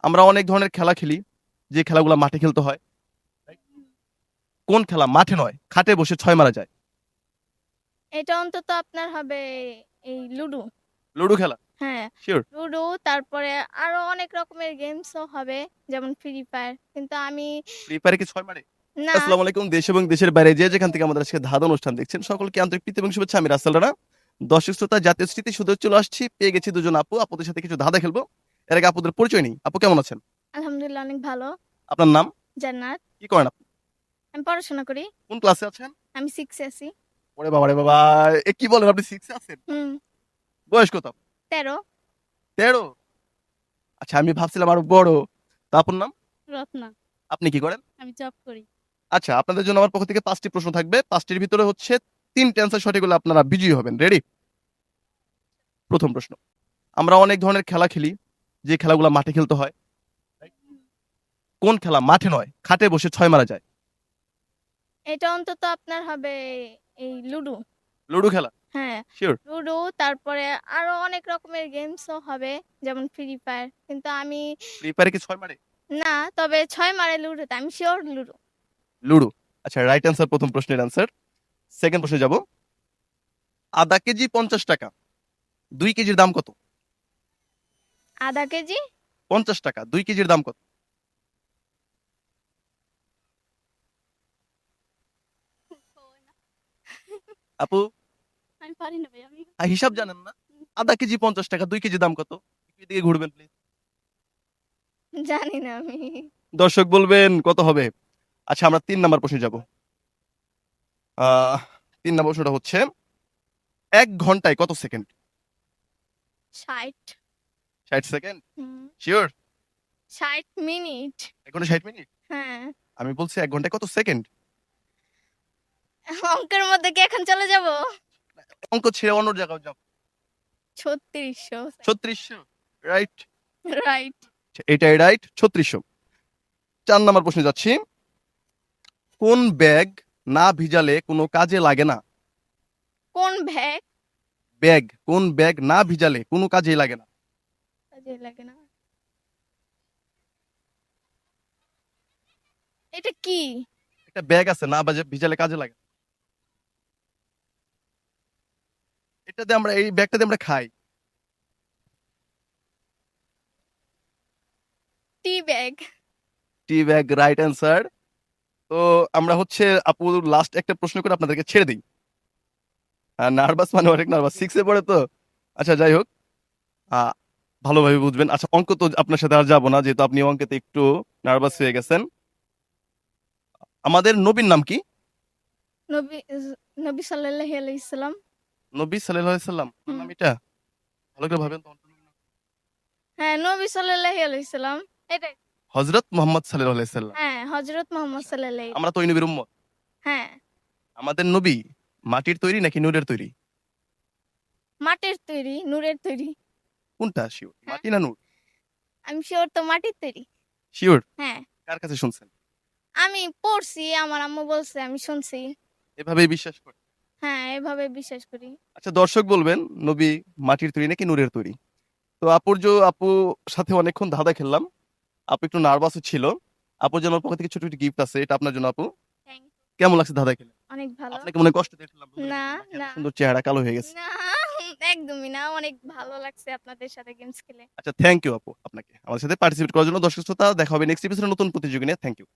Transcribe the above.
আমরা অনেক ধরনের খেলা খেলি, যে খেলাগুলো মাঠে খেলতে হয়। কোন খেলা মাঠে নয়, খাটে বসে 6 মারা যায়? এটা অন্তত আপনার হবে এই লুডো। লুডো খেলা? হ্যাঁ, শিওর? লুডো তারপরে আরো অনেক রকমের গেমসও হবে যেমন ফ্রি ফায়ার। কিন্তু আমি ফ্রি ফায়ারে কি 6 মারে? না আসসালামু আলাইকুম, দেশ এবং দেশের বাইরে যে যেখান থেকে আমাদের আজকে ধাঁধা অনুষ্ঠান দেখছেন, সকলকে আন্তরিক প্রীতি এবং শুভেচ্ছা। আমি রাসেল রানা, দর্শক শ্রোতা, জাতীয় স্মৃতি সুদূর চলে আসছি। পেয়ে গেছি দুজন আপু, আপুদের সাথে কিছু ধাঁধা খেলবো। এর আগে আপুদের পরিচয় নেই। আপু কেমন আছেন? আলহামদুলিল্লাহ অনেক ভালো। আপনার নাম? জান্নাত। কি করেন আপনি? আমি পড়াশোনা করি। কোন ক্লাসে আছেন? আমি 6 এ আছি। ওরে বাবা রে বাবা, এ কি বলেন, আপনি 6 এ আছেন? হুম, বয়স কত? 13। 13? আচ্ছা, আমি ভাবছিলাম আরো বড়। তা আপনার নাম? রত্না। আপনি কি করেন? আমি জব করি। আচ্ছা, আপনাদের জন্য আমার পক্ষ থেকে 5টি প্রশ্ন থাকবে। 5টির ভিতরে হচ্ছে 3টে অ্যান্সার সঠিক হলে আপনারা বিজয়ী হবেন। রেডি? প্রথম প্রশ্ন। আমরা অনেক ধরনের খেলা খেলি, যে খেলাগুলো মাঠে খেলতে হয়। কোন খেলা মাঠে নয়, খাটে বসে 6 মারা যায়? এটা অন্তত আপনার হবে এই লুডো। লুডো খেলা? হ্যাঁ, শিওর? লুডো তারপরে আরো অনেক রকমের গেমসও হবে যেমন ফ্রি ফায়ার। কিন্তু আমি ফ্রি ফায়ারে কি 6 মারে? না, তবে 6 মারে লুডোতে। আমি শিওর লুডো। লুডো। আচ্ছা, রাইট অ্যান্সার প্রথম প্রশ্নের অ্যান্সার। সেকেন্ড প্রশ্নে যাব। আধা কেজি 50 টাকা, 2 কেজির দাম কত? আধা কেজি 50 টাকা, 2 কেজির দাম কত? আপু, আমি পারি না ভাই। আমি হিসাব জানেন না? আধা কেজি 50 টাকা, 2 কেজি দাম কত? এদিকে ঘুরবেন প্লিজ। জানি না আমি। দর্শক বলবেন কত হবে। আচ্ছা, আমরা 3 নাম্বার প্রশ্নে যাব। আহ 3 নাম্বার প্রশ্নটা হচ্ছে, 1 ঘন্টায় কত সেকেন্ড? 60। 60 সেকেন্ড? হুম, শিওর? 60 মিনিট। 1 ঘন্টা 60 মিনিট? হ্যাঁ। আমি বলছি 1 ঘন্টায় কত সেকেন্ড। অঙ্কের মধ্যে কি এখন চলে যাব? অঙ্ক ছেড়ে অন্য জায়গায় যাও। 3600। 3600? রাইট? রাইট। এটাই রাইট, 3600। 4 নাম্বার প্রশ্নে যাচ্ছি। কোন ব্যাগ না ভিজালে কোনো কাজে লাগে না? কোন ব্যাগ ব্যাগ, কোন ব্যাগ না ভিজালে কোনো কাজে লাগে না? কাজে লাগে না? এটা কি? একটা ব্যাগ আছে, না ভিজালে কাজে লাগে না। এটাতে আমরা, এই ব্যাগটাতে আমরা খাই। টি ব্যাগ। টি ব্যাগ, রাইট অ্যান্সার। তো আমরা হচ্ছে আপু লাস্ট একটা প্রশ্ন করে আপনাদেরকে ছেড়ে দিই। নার্ভাস, মানে অনেক নার্ভাস, 6 এ পড়ে তো। আচ্ছা, যাই হোক, আহ, ভালোভাবে বুঝবেন। আচ্ছা, অঙ্ক তো আপনার সাথে আর যাবো না, যেহেতু আপনি অঙ্কেতে একটু নার্ভাস হয়ে গেছেন। আমাদের নবীর নাম কি? নবী নবী সাল্লাল্লাহু আলাইহি সাল্লাম। নবী সাল্লাল্লাহু আলাইহি সাল্লাম, ওনার হুম। নাম এটা? ভালো করে ভাবেন তো। হ্যাঁ, নবী সাল্লাল্লাহু আলাইহি সাল্লাম। এটাই। হযরত মুহাম্মদ সাল্লাল্লাহু আলাইহি সাল্লাম। হ্যাঁ, হযরত মুহাম্মদ সাল্লাল্লাহু। আমরা তো ওই নবীর উম্মত। হ্যাঁ, আমাদের নবী মাটির তৈরি নাকি নূরের তৈরি? মাটির তৈরি, নূরের তৈরি। কোনটা শিওর, হ্যাঁ, মাটি না নূর? আমি শিওর তো মাটির তৈরি। শিওর? হ্যাঁ, কার কাছে শুনছেন? আমি পড়ছি, আমার আম্মু বলছে, আমি শুনছি। এভাবেই বিশ্বাস করে? হ্যাঁ, এভাবে বিশ্বাস করি। আচ্ছা, দর্শক বলবেন নবী মাটির তৈরি নাকি নূরের তৈরি। তো আপু সাথে অনেকক্ষণ ধাঁধা খেললাম। আপু একটু নার্ভাসও ছিল। আপুর জন্য আমার পক্ষ থেকে ছোট একটি গিফট আছে, এটা আপনার জন্য আপু। থ্যাংক। কেমন লাগছে ধাঁধা খেলে? অনেক ভালো। আপনাকে মনে হয় কষ্ট দিয়ে ফেললাম, না, নাকি এত না, সুন্দর চেহারা কালো হয়ে গেছে? না, একদমই না। অনেক ভালো লাগছে আপনাদের সাথে গেমস খেলে। আচ্ছা, থ্যাংক ইউ আপু আপনাকে আমাদের সাথে পার্টিসিপেট করার জন্য। দর্শক শ্রোতা, দেখা হবে নেক্সট এপিসোডে নতুন প্রতিযোগী নিয়ে। Thank you.